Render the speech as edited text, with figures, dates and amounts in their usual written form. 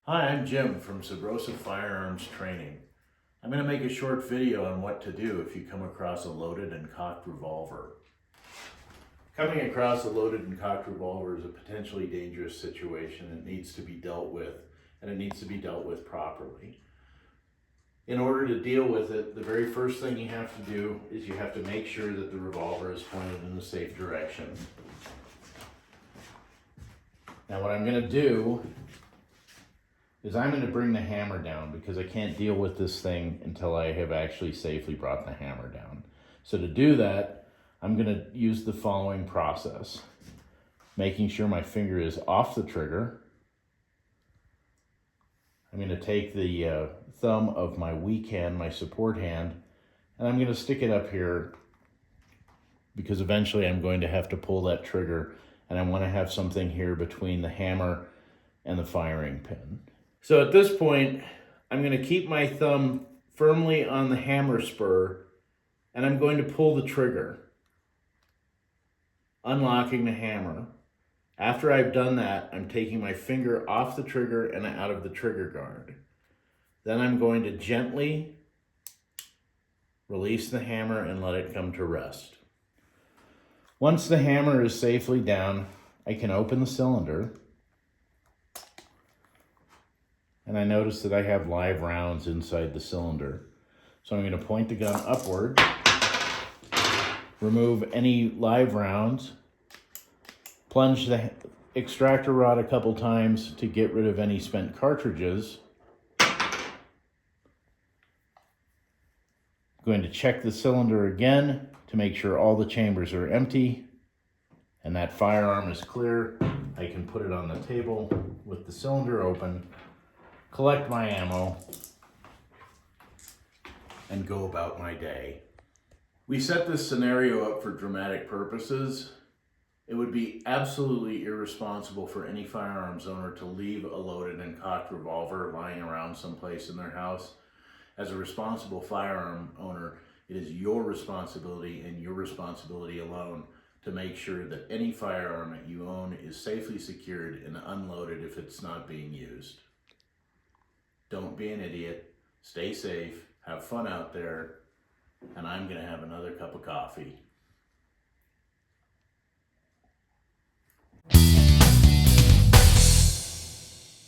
Hi, I'm Jim from Subversive Firearms Training. I'm going to make a short video on what to do if you come across a loaded and cocked revolver. Coming across a loaded and cocked revolver is a potentially dangerous situation. It needs to be dealt with, and it needs to be dealt with properly. In order to deal with it, the very first thing you have to do is you have to make sure that the revolver is pointed in a safe direction. Now what I'm going to do is I'm going to bring the hammer down because I can't deal with this thing until I have actually safely brought the hammer down. So to do that, I'm going to use the following process. Making sure my finger is off the trigger. I'm going to take the thumb of my weak hand, my support hand, and I'm going to stick it up here because eventually I'm going to have to pull that trigger, and I want to have something here between the hammer and the firing pin. So at this point, I'm going to keep my thumb firmly on the hammer spur, and I'm going to pull the trigger, unlocking the hammer. After I've done that, I'm taking my finger off the trigger and out of the trigger guard. Then I'm going to gently release the hammer and let it come to rest. Once the hammer is safely down, I can open the cylinder. And I notice that I have live rounds inside the cylinder. So I'm going to point the gun upward, remove any live rounds, plunge the extractor rod a couple times to get rid of any spent cartridges. Going to check the cylinder again to make sure all the chambers are empty and that firearm is clear. I can put it on the table with the cylinder open, collect my ammo, and go about my day. We set this scenario up for dramatic purposes. It would be absolutely irresponsible for any firearms owner to leave a loaded and cocked revolver lying around someplace in their house. As a responsible firearm owner, it is your responsibility and your responsibility alone to make sure that any firearm that you own is safely secured and unloaded if it's not being used. Don't be an idiot, stay safe, have fun out there, and I'm gonna have another cup of coffee.